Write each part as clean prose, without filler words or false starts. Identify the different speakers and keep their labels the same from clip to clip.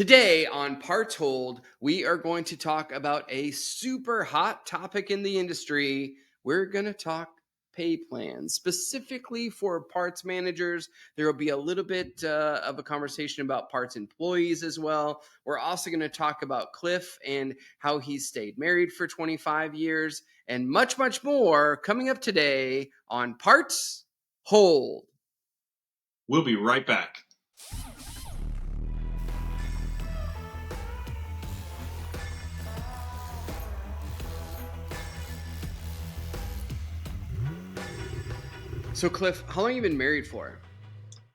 Speaker 1: Today on Parts Hold, we are going to talk about a super hot topic in the industry. We're going to talk pay plans, specifically for parts managers. There will be a little bit of a conversation about parts employees as well. We're also going to talk about Cliff and how he's stayed married for 25 years, and much, much more coming up today on Parts Hold.
Speaker 2: We'll be right back.
Speaker 1: So, Cliff, how long have you been married for?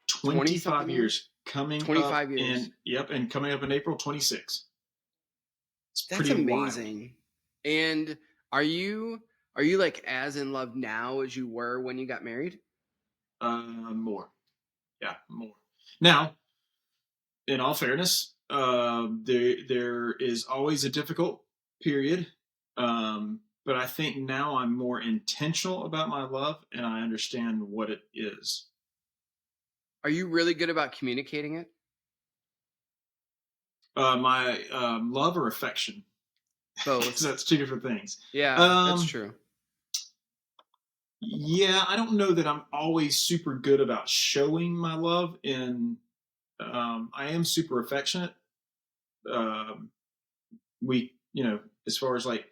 Speaker 2: 25 years coming
Speaker 1: 25
Speaker 2: up
Speaker 1: years.
Speaker 2: and coming up in April 26. It's
Speaker 1: That's
Speaker 2: pretty wild.
Speaker 1: amazing. And are you like as in love now as you were when you got married?
Speaker 2: More. Yeah, more. Now, in all fairness, there is always a difficult period. But I think now I'm more intentional about my love and I understand what it is.
Speaker 1: Are you really good about communicating it?
Speaker 2: My love or affection.
Speaker 1: Both.
Speaker 2: So that's two different things.
Speaker 1: Yeah, that's true.
Speaker 2: Yeah, I don't know that I'm always super good about showing my love. I am super affectionate. Um, as far as like,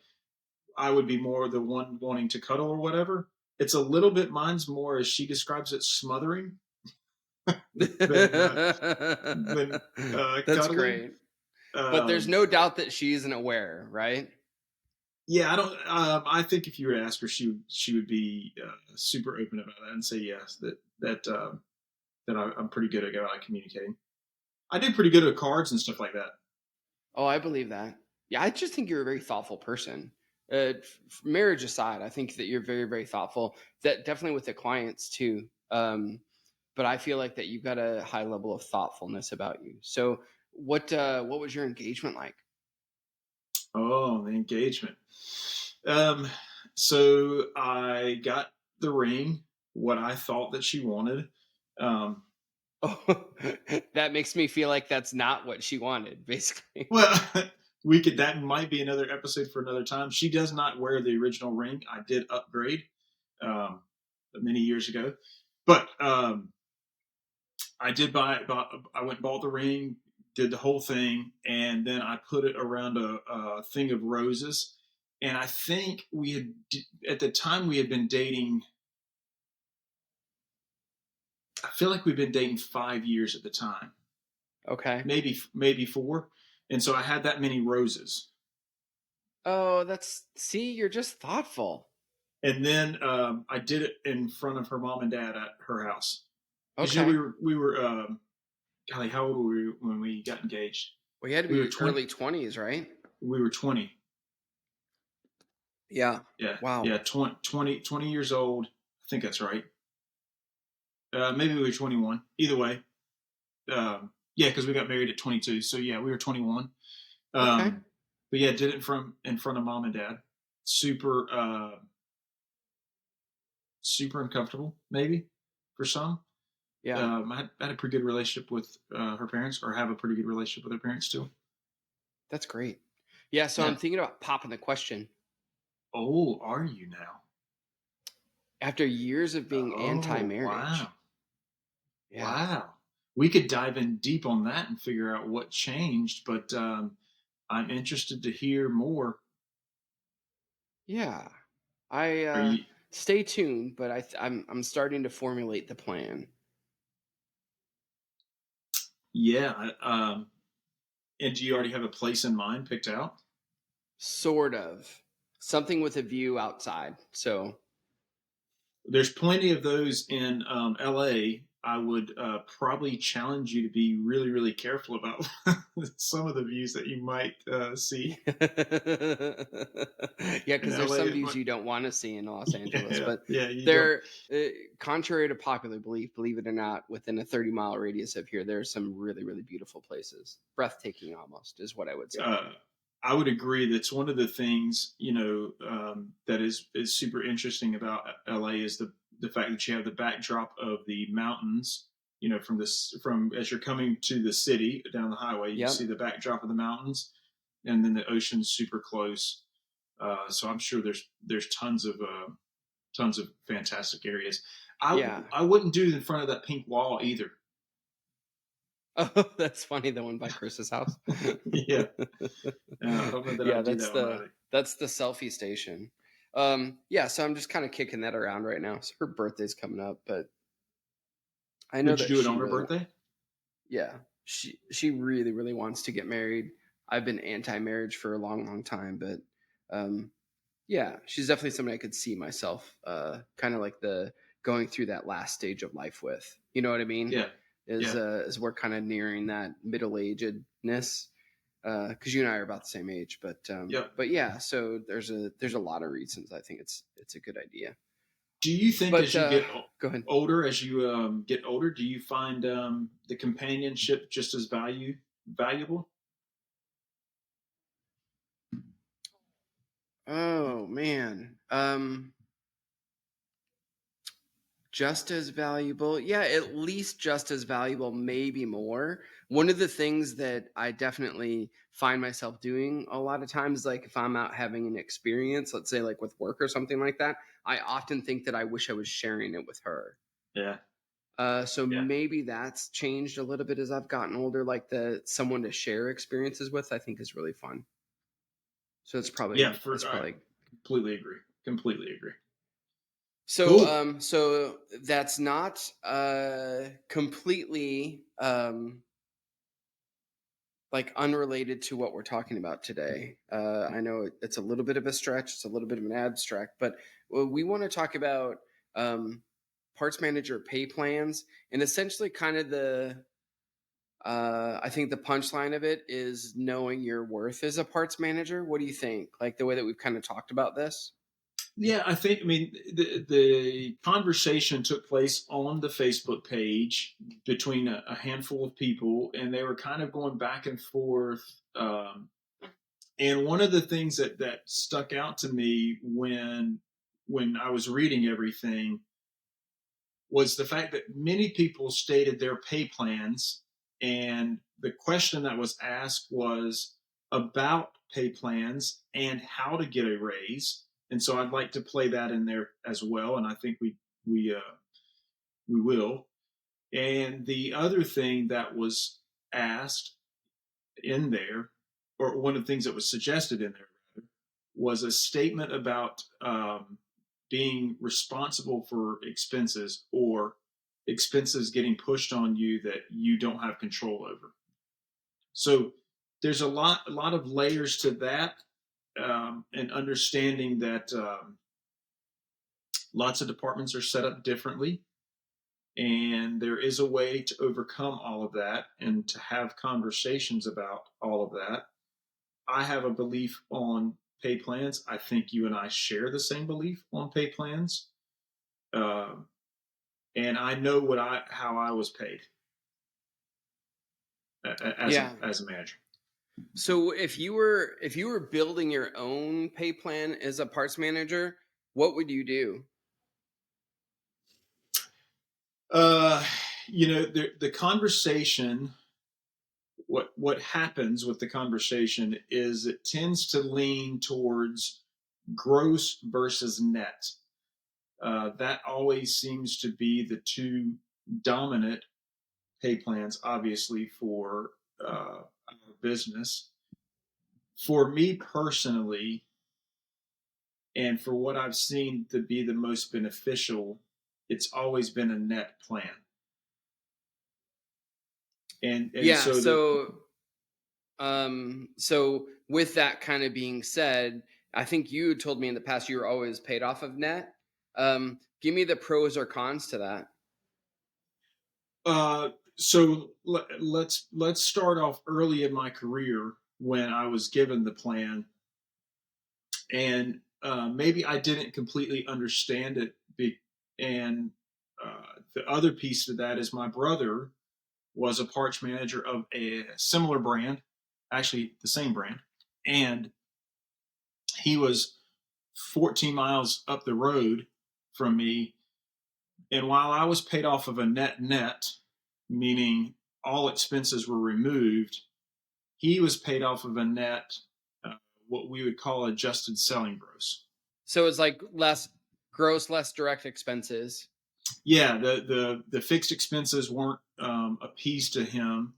Speaker 2: I would be more the one wanting to cuddle or whatever. It's a little bit, mine's more, as she describes it, smothering than
Speaker 1: That's
Speaker 2: cuddling.
Speaker 1: great. But there's
Speaker 2: Um,
Speaker 1: no doubt that she isn't aware, right?
Speaker 2: yeah, I don't. I think if you were to ask her, she would be super open about that and say yes. I'm pretty good at communicating. I did pretty good at cards and stuff like that.
Speaker 1: Oh, I believe that. Yeah, I just think you're a very thoughtful person. Marriage aside, I think that you're very, very thoughtful. That definitely with the clients too. But I feel like that you've got a high level of thoughtfulness about you. So, what was your engagement like?
Speaker 2: Oh, the engagement. Um, so I got the ring, what I thought that she wanted. Um,
Speaker 1: Oh, that makes me feel like that's not what she wanted, basically.
Speaker 2: well, that might be another episode for another time. She does not wear the original ring. I did upgrade um, many years ago, but I did I went and bought the ring, did the whole thing, and then I put it around a thing of roses. And I think at the time we had been dating. I feel like we've been dating 5 years at the time,
Speaker 1: Okay.
Speaker 2: maybe four, and so I had that many roses.
Speaker 1: Oh, see, you're just thoughtful.
Speaker 2: And then I did it in front of her mom and dad at her house because
Speaker 1: Okay.
Speaker 2: we were golly, how old were we when we got engaged?
Speaker 1: Well, you had to
Speaker 2: We were
Speaker 1: be
Speaker 2: 20.
Speaker 1: early 20s, right?
Speaker 2: We were 20.
Speaker 1: Yeah.
Speaker 2: Yeah,
Speaker 1: Wow.
Speaker 2: yeah, 20 years old. I think that's right. Maybe we were 21. Either way, yeah, because we got married at 22. So yeah, we were 21.
Speaker 1: Okay.
Speaker 2: But yeah, did it from in front of mom and dad. Super, super uncomfortable, maybe for some.
Speaker 1: Yeah.
Speaker 2: I had a pretty good relationship with her parents, or have a pretty good relationship with her parents still.
Speaker 1: That's great. Yeah, so
Speaker 2: Yeah.
Speaker 1: I'm thinking about popping the question.
Speaker 2: Oh, are you now?
Speaker 1: After years of being
Speaker 2: Oh,
Speaker 1: anti-marriage.
Speaker 2: wow.
Speaker 1: Yeah.
Speaker 2: Wow. We could dive in deep on that and figure out what changed, but I'm interested to hear more.
Speaker 1: Yeah. I
Speaker 2: Are you?
Speaker 1: stay tuned, but I'm starting to formulate the plan.
Speaker 2: Yeah. And do you already have a place in mind picked out?
Speaker 1: Sort of. Something with a view outside. So,
Speaker 2: There's plenty of those in LA. I would probably challenge you to be really, really careful about some of the views that you might see
Speaker 1: yeah,
Speaker 2: in
Speaker 1: because there's
Speaker 2: LA.
Speaker 1: some views you don't want to see in Los Angeles,
Speaker 2: Yeah,
Speaker 1: but
Speaker 2: yeah, you don't.
Speaker 1: they're contrary to popular belief, believe it or not, within a 30-mile radius of here, there are some really, really beautiful places. Breathtaking, almost, is what I would say.
Speaker 2: I would agree. That's one of the things that is super interesting about LA is the fact that you have the backdrop of the mountains from this, from as you're coming to the city down the highway, you see
Speaker 1: Yep.
Speaker 2: the backdrop of the mountains, and then the ocean's super close. So I'm sure there's tons of fantastic areas. I
Speaker 1: Yeah.
Speaker 2: I wouldn't do it in front of that pink wall either.
Speaker 1: Oh, that's funny. The one by Chris's house.
Speaker 2: Yeah, I don't know that
Speaker 1: Yeah,
Speaker 2: I'd do that one either.
Speaker 1: that's the selfie station. Yeah, so I'm just kind of kicking that around right now. So her birthday's coming up, but I know
Speaker 2: Would you
Speaker 1: that
Speaker 2: do it
Speaker 1: she
Speaker 2: on her
Speaker 1: really
Speaker 2: birthday?
Speaker 1: yeah, she really really wants to get married. I've been anti-marriage for a long long time, but um yeah, she's definitely somebody I could see myself kind of like the going through that last stage of life with. You know what I mean?
Speaker 2: Yeah, yeah,
Speaker 1: Is we're kind of nearing that middle-agedness because you and I are about the same age,
Speaker 2: yep.
Speaker 1: but yeah, so there's a lot of reasons I think it's a good idea.
Speaker 2: Do you think
Speaker 1: But
Speaker 2: as you get
Speaker 1: go ahead.
Speaker 2: older, as you get older, do you find the companionship just as valuable?
Speaker 1: Oh man, just as valuable. Yeah, at least just as valuable, maybe more. One of the things that I definitely find myself doing a lot of times, like if I'm out having an experience, let's say like with work or something like that, I often think that I wish I was sharing it with her.
Speaker 2: Yeah,
Speaker 1: So
Speaker 2: yeah,
Speaker 1: maybe that's changed a little bit as I've gotten older. Like the someone to share experiences with, I think is really fun. So
Speaker 2: yeah.
Speaker 1: it's
Speaker 2: I
Speaker 1: probably
Speaker 2: completely agree. Completely agree.
Speaker 1: so.
Speaker 2: Cool.
Speaker 1: So that's not completely like unrelated to what we're talking about today. I know it's a little bit of a stretch, it's a little bit of an abstract, but we want to talk about um, parts manager pay plans and essentially kind of the I think the punchline of it is knowing your worth as a parts manager. What do you think? Like the way that we've kind of talked about this?
Speaker 2: Yeah, I think. I mean, the conversation took place on the Facebook page between a handful of people, and they were kind of going back and forth. And one of the things that stuck out to me when I was reading everything was the fact that many people stated their pay plans, and the question that was asked was about pay plans and how to get a raise. And so I'd like to play that in there as well, and I think we will. And the other thing that was asked in there, or one of the things that was suggested in there, rather, was a statement about being responsible for expenses or expenses getting pushed on you that you don't have control over. So there's a lot of layers to that, and understanding that lots of departments are set up differently, and there is a way to overcome all of that and to have conversations about all of that. I have a belief on pay plans. I think you and I share the same belief on pay plans. Uh, and I know how I was paid
Speaker 1: Yeah.
Speaker 2: as a manager.
Speaker 1: So if you were building your own pay plan as a parts manager, what would you do?
Speaker 2: Uh, the conversation. What happens with the conversation is it tends to lean towards gross versus net. That always seems to be the two dominant pay plans, obviously, for our business. For me personally, and for what I've seen to be the most beneficial, it's always been a net plan. And
Speaker 1: Yeah,
Speaker 2: so the
Speaker 1: so with that kind of being said, I think you told me in the past you were always paid off of net. Give me the pros or cons to that.
Speaker 2: let's start off early in my career when I was given the plan, and maybe I didn't completely understand it. And the other piece to that is my brother was a parts manager of a similar brand, actually the same brand, and he was 14 miles up the road from me. And while I was paid off of a net, meaning all expenses were removed. He was paid off of a net, uh, what we would call adjusted selling gross.
Speaker 1: So it's like less gross, less direct expenses.
Speaker 2: Yeah, the fixed expenses weren't a piece to him.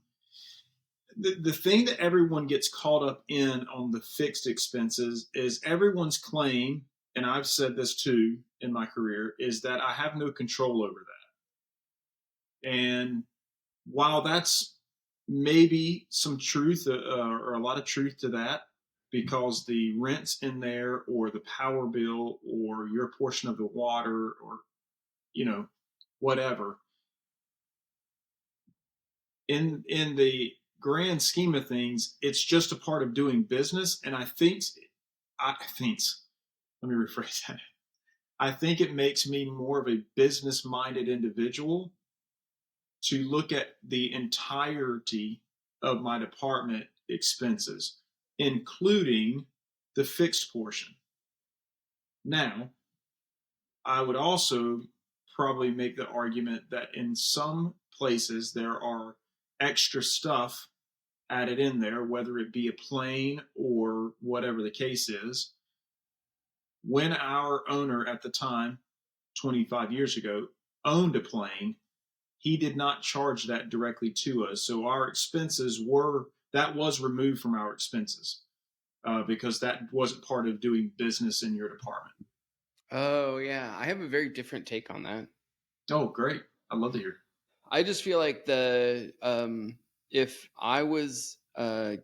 Speaker 2: The thing that everyone gets caught up in on the fixed expenses is everyone's claim, and I've said this too in my career, is that I have no control over that. And while that's maybe some truth or a lot of truth to that, because the rent's in there, or the power bill, or your portion of the water, or you know whatever, in the grand scheme of things, it's just a part of doing business. And I think let me rephrase that. I think it makes me more of a business minded individual to look at the entirety of my department expenses, including the fixed portion. Now, I would also probably make the argument that in some places there are extra stuff added in there, whether it be a plane or whatever the case is. When our owner at the time, 25 years ago, owned a plane, he did not charge that directly to us. So our expenses that was removed from our expenses, because that wasn't part of doing business in your department.
Speaker 1: Oh yeah, I have a very different take on that.
Speaker 2: Oh, great. I'd love to hear.
Speaker 1: I just feel like if I was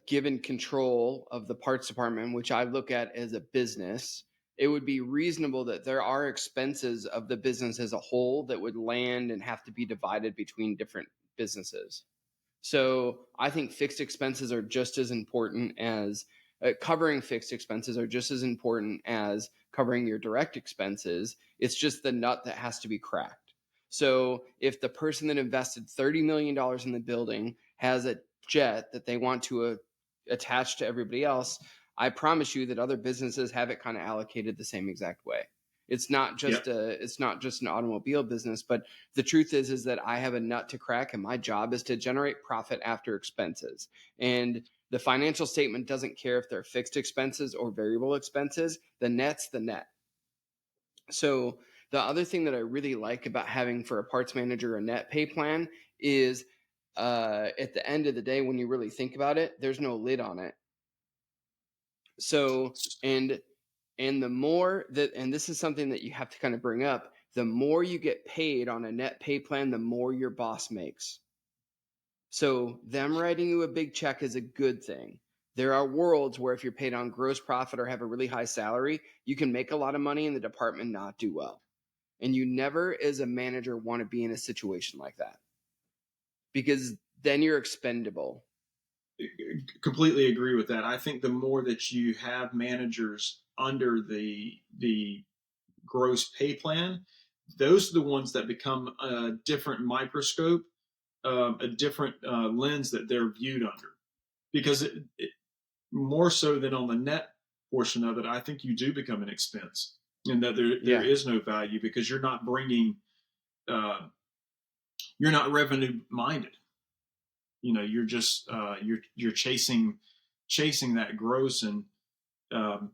Speaker 1: given control of the parts department, which I look at as a business, it would be reasonable that there are expenses of the business as a whole that would land and have to be divided between different businesses. So I think fixed expenses are just as important as covering fixed expenses are just as important as covering your direct expenses. It's just the nut that has to be cracked. So if the person that invested $30 million in the building has a jet that they want to attach to everybody else, I promise you that other businesses have it kind of allocated the same exact way.
Speaker 2: Yep.
Speaker 1: It's not just an automobile business, but the truth is that I have a nut to crack, and my job is to generate profit after expenses. And the financial statement doesn't care if they're fixed expenses or variable expenses. The net's the net. So the other thing that I really like about having for a parts manager a net pay plan is at the end of the day, when you really think about it, there's no lid on it. So and the more that, and this is something that you have to kind of bring up, the more you get paid on a net pay plan, the more your boss makes. So them writing you a big check is a good thing. There are worlds where if you're paid on gross profit or have a really high salary, you can make a lot of money in the department, not do well. And you never, as a manager, want to be in a situation like that, because then you're expendable.
Speaker 2: Completely agree with that. I think the more that you have managers under the gross pay plan, those are the ones that become a different microscope, a different lens that they're viewed under. Because more so than on the net portion of it, I think you do become an expense, and that there
Speaker 1: Yeah.
Speaker 2: is no value because uh, you're not revenue minded. You're just you're chasing that gross. And um,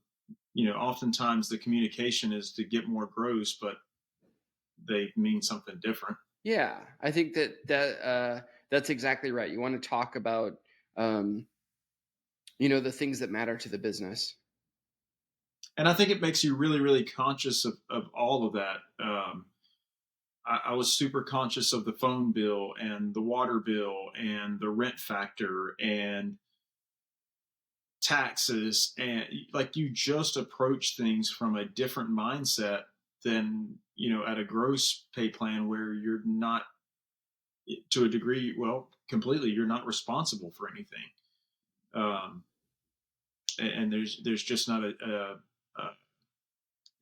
Speaker 2: oftentimes the communication is to get more gross, but they mean something different.
Speaker 1: Yeah. I think that's exactly right. You want to talk about, um, the things that matter to the business.
Speaker 2: And I think it makes you really, really conscious of all of that. I was super conscious of the phone bill and the water bill and the rent factor and taxes, and like you just approach things from a different mindset than at a gross pay plan, where you're not, to a degree, well, completely, you're not responsible for anything. um, and there's just not a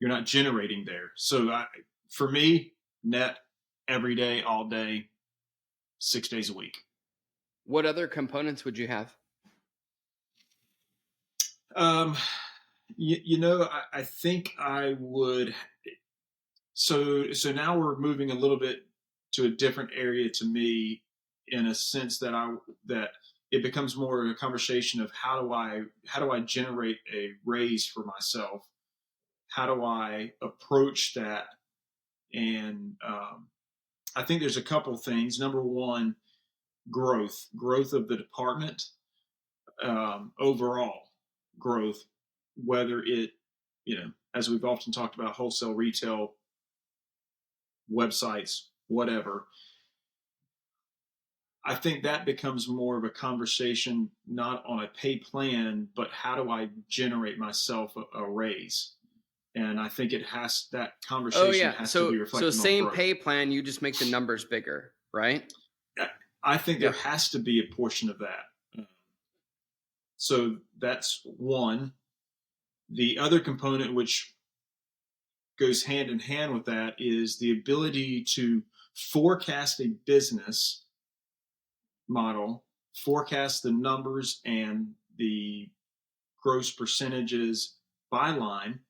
Speaker 2: you're not generating there. So for me, net, every day, all day, 6 days a week.
Speaker 1: What other components would you have?
Speaker 2: um, I think I would. So now we're moving a little bit to a different area to me. in a sense that it becomes more a conversation of how do I generate a raise for myself? How do I approach that? And I think there's a couple things. Number one, growth of the department, overall growth, whether it, as we've often talked about, wholesale, retail, websites, whatever. I think that becomes more of a conversation, not on a pay plan, but how do I generate myself a raise? And I think that
Speaker 1: Oh
Speaker 2: conversation
Speaker 1: yeah.
Speaker 2: has to be
Speaker 1: So
Speaker 2: reflecting on
Speaker 1: same
Speaker 2: growth.
Speaker 1: pay plan, you just make the numbers bigger, right?
Speaker 2: I think there
Speaker 1: Yeah.
Speaker 2: has to be a portion of that. So that's one. The other component, which goes hand in hand with that, is the ability to forecast a business model, forecast the numbers and the gross percentages by line,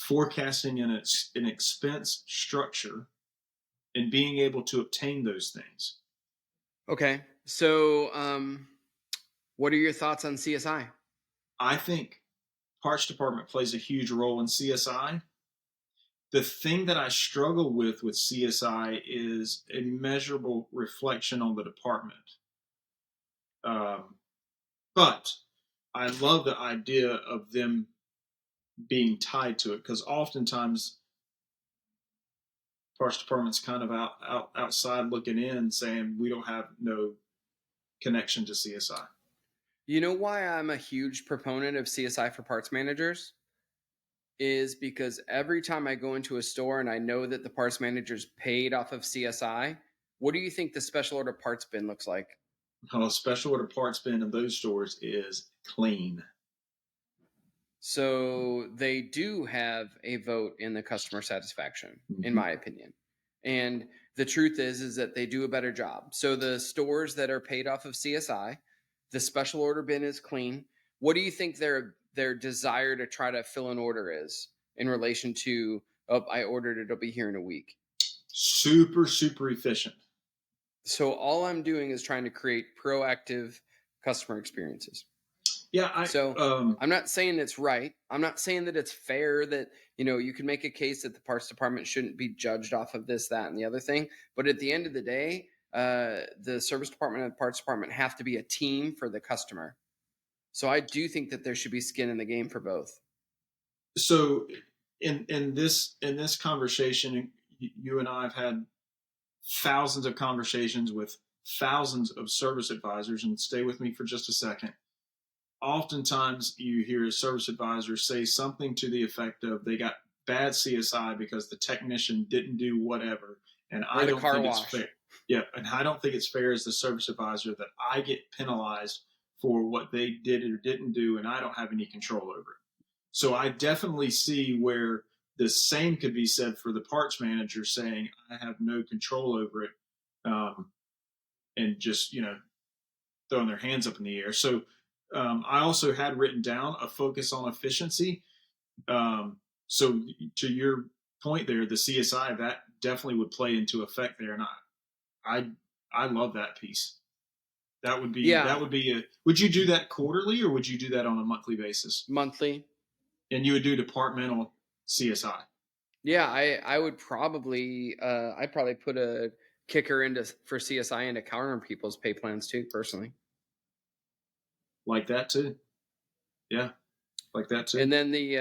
Speaker 2: forecasting an expense structure, and being able to obtain those things.
Speaker 1: Okay. So what are your thoughts on CSI?
Speaker 2: I think parts department plays a huge role in CSI. The thing that I struggle with CSI is a measurable reflection on the department. Um, but I love the idea of them being tied to it because oftentimes parts department's kind of outside looking in, saying we don't have no connection to CSI.
Speaker 1: You know why I'm a huge proponent of CSI for parts managers? Is because every time I go into a store and I know that the parts manager's paid off of CSI, what do you think the special order parts bin looks like?
Speaker 2: A special order parts bin in those stores is clean.
Speaker 1: So they do have a vote in the customer satisfaction, in
Speaker 2: Mm-hmm.
Speaker 1: my opinion. And the truth is that they do a better job. So the stores that are paid off of CSI, the special order bin is clean. What do you think their desire to try to fill an order is in relation to, oh, I ordered it, it'll be here in a week?
Speaker 2: Super, super efficient.
Speaker 1: So all I'm doing is trying to create proactive customer experiences.
Speaker 2: Yeah,
Speaker 1: So I'm not saying it's right. I'm not saying that it's fair that, you can make a case that the parts department shouldn't be judged off of this, that, and the other thing. But at the end of the day, the service department and the parts department have to be a team for the customer. So I do think that there should be skin in the game for both.
Speaker 2: so in this conversation, you and I have had thousands of conversations with thousands of service advisors, and stay with me for just a second. Oftentimes you hear a service advisor say something to the effect of they got bad CSI because the technician didn't do whatever, and
Speaker 1: Or
Speaker 2: I
Speaker 1: the
Speaker 2: don't
Speaker 1: car
Speaker 2: think it's
Speaker 1: wash.
Speaker 2: fair. Yeah, and I don't think it's fair as the service advisor that I get penalized for what they did or didn't do, and I don't have any control over it. So I definitely see where the same could be said for the parts manager saying I have no control over it, um, and just throwing their hands up in the air. So I also had written down a focus on efficiency. So to your point there, the CSI that definitely would play into effect there, and I I love that piece. That
Speaker 1: Yeah,
Speaker 2: would be a. Would you do that quarterly or would you do that on a monthly basis?
Speaker 1: monthly.
Speaker 2: And you would do departmental CSI
Speaker 1: Yeah, I would probably I'd probably put a kicker into for CSI into countering people's pay plans too, personally.
Speaker 2: like that too. Yeah, like that too.
Speaker 1: And then the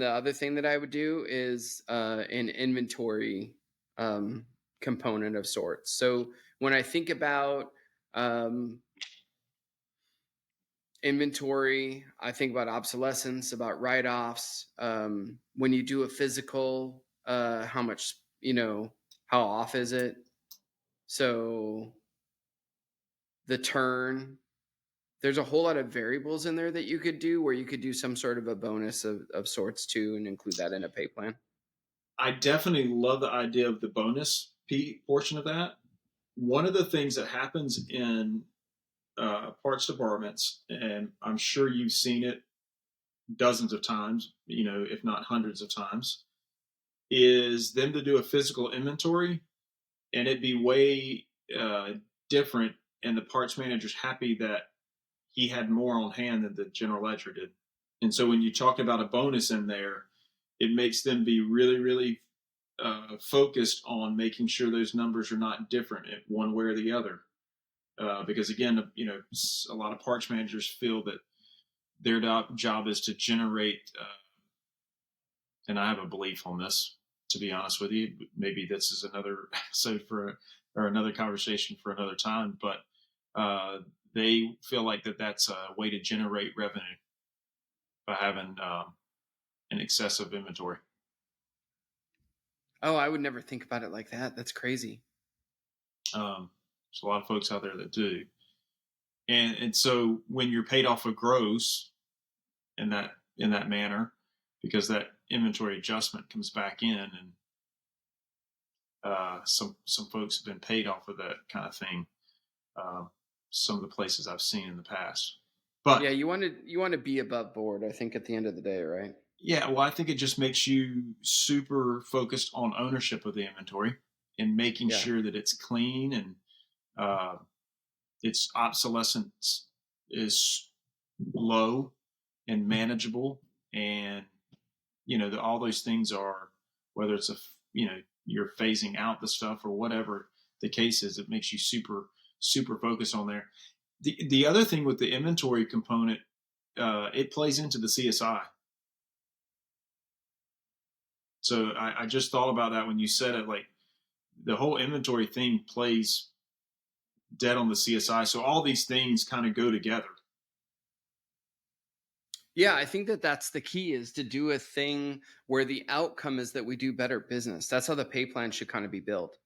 Speaker 1: other thing that I would do is an inventory component of sorts. So when I think about um, inventory, I think about obsolescence, about write offs. When you do a physical, how much how off is it? So the turn. There's a whole lot of variables in there that you could do where you could do some sort of a bonus of sorts too and include that in a pay plan.
Speaker 2: I definitely love the idea of the bonus portion of that. One of the things that happens in parts departments, and I'm sure you've seen it dozens of times, if not hundreds of times, is them to do a physical inventory and it be way different, and the parts manager's happy that he had more on hand than the general ledger did. And so when you talk about a bonus in there, it makes them be really, really focused on making sure those numbers are not different one way or the other. Because again, a lot of parts managers feel that their job is to generate, and I have a belief on this, to be honest with you. Maybe this is another episode or another conversation for another time, but they feel like that's a way to generate revenue by having an excessive inventory.
Speaker 1: Oh, I would never think about it like that. That's crazy.
Speaker 2: There's a lot of folks out there that do, and so when you're paid off a gross in that manner, because that inventory adjustment comes back in, and some folks have been paid off of that kind of thing. Uh, some of the places I've seen in the past,
Speaker 1: Yeah,
Speaker 2: but
Speaker 1: you want to be above board, I think, at the end of the day, right?
Speaker 2: yeah, well, I think it just makes you super focused on ownership of the inventory and making
Speaker 1: Yeah.
Speaker 2: sure that it's clean and uh, its obsolescence is low and manageable, and all those things are, whether it's you're phasing out the stuff or whatever the case is, it makes you super super focused on there. The other thing with the inventory component, it plays into the CSI. So I just thought about that when you said it. Like, the whole inventory thing plays dead on the CSI. So all these things kind of go together.
Speaker 1: Yeah, I think that that's the key, is to do a thing where the outcome is that we do better business. That's how the pay plan should kind of be built.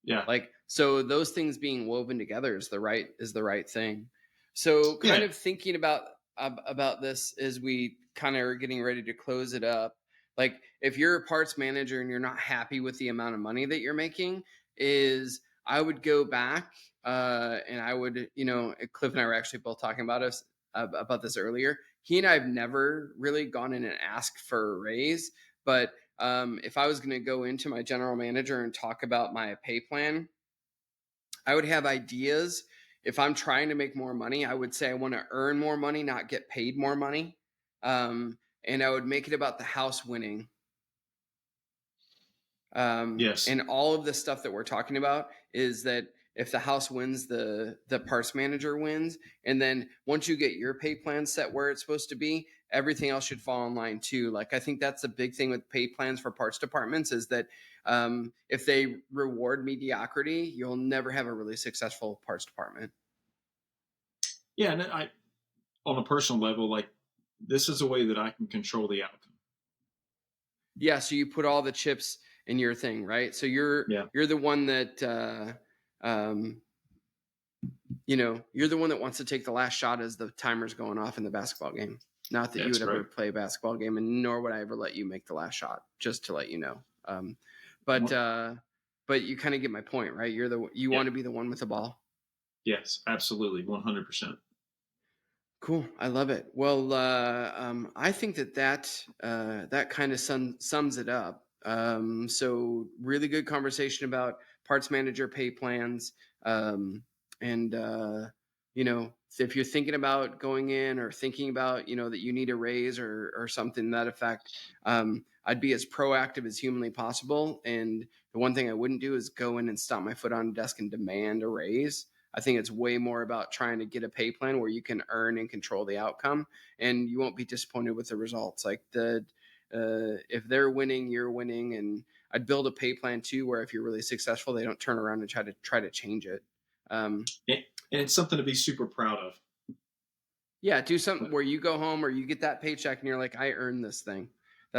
Speaker 2: Yeah,
Speaker 1: Like, so those things being woven together is the right thing. So kind
Speaker 2: yeah,
Speaker 1: of thinking about this as we kind of are getting ready to close it up. Like, if you're a parts manager and you're not happy with the amount of money that you're making, is I would go back, and I would, Cliff and I were actually both talking about this earlier. He and I have never really gone in and asked for a raise, but if I was going to go into my general manager and talk about my pay plan, I would have ideas. If I'm trying to make more money, I would say I want to earn more money, not get paid more money. And I would make it about the house winning.
Speaker 2: yes.
Speaker 1: And all of the stuff that we're talking about is that if the house wins, the parts manager wins. And then once you get your pay plan set where it's supposed to be, everything else should fall in line too. Like, I think that's the big thing with pay plans for parts departments, is that if they reward mediocrity, you'll never have a really successful parts department.
Speaker 2: Yeah, and on a personal level, like, this is a way that I can control the outcome.
Speaker 1: Yeah, so you put all the chips in your thing, right? So you're
Speaker 2: Yeah,
Speaker 1: you're the one that um, you're the one that wants to take the last shot as the timer's going off in the basketball game. Not that you
Speaker 2: that's
Speaker 1: would ever
Speaker 2: great.
Speaker 1: play a basketball game, and nor would I ever let you make the last shot. Just to let you know. But
Speaker 2: One-
Speaker 1: but you kind of get my point, right? You
Speaker 2: Yeah,
Speaker 1: want to be the one with the ball.
Speaker 2: yes, absolutely, 100%.
Speaker 1: Cool, I love it. Well, I think that kind of sums it up. So really good conversation about parts manager pay plans, and if you're thinking about going in, or thinking about that you need a raise, or something to that effect, I'd be as proactive as humanly possible. And the one thing I wouldn't do is go in and stomp my foot on a desk and demand a raise. I think it's way more about trying to get a pay plan where you can earn and control the outcome, and you won't be disappointed with the results. Like, if they're winning, you're winning. And I'd build a pay plan too, where if you're really successful, they don't turn around and try to change it. Um,
Speaker 2: And, and it's something to be super proud of.
Speaker 1: yeah, do something where you go home or you get that paycheck and you're like, I earned this thing.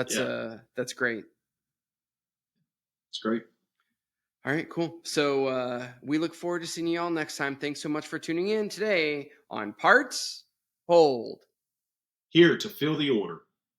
Speaker 2: Yeah,
Speaker 1: That's great.
Speaker 2: it's great.
Speaker 1: All right, cool. So we look forward to seeing you all next time. Thanks so much for tuning in today on Parts Hold.
Speaker 2: Here to fill the order.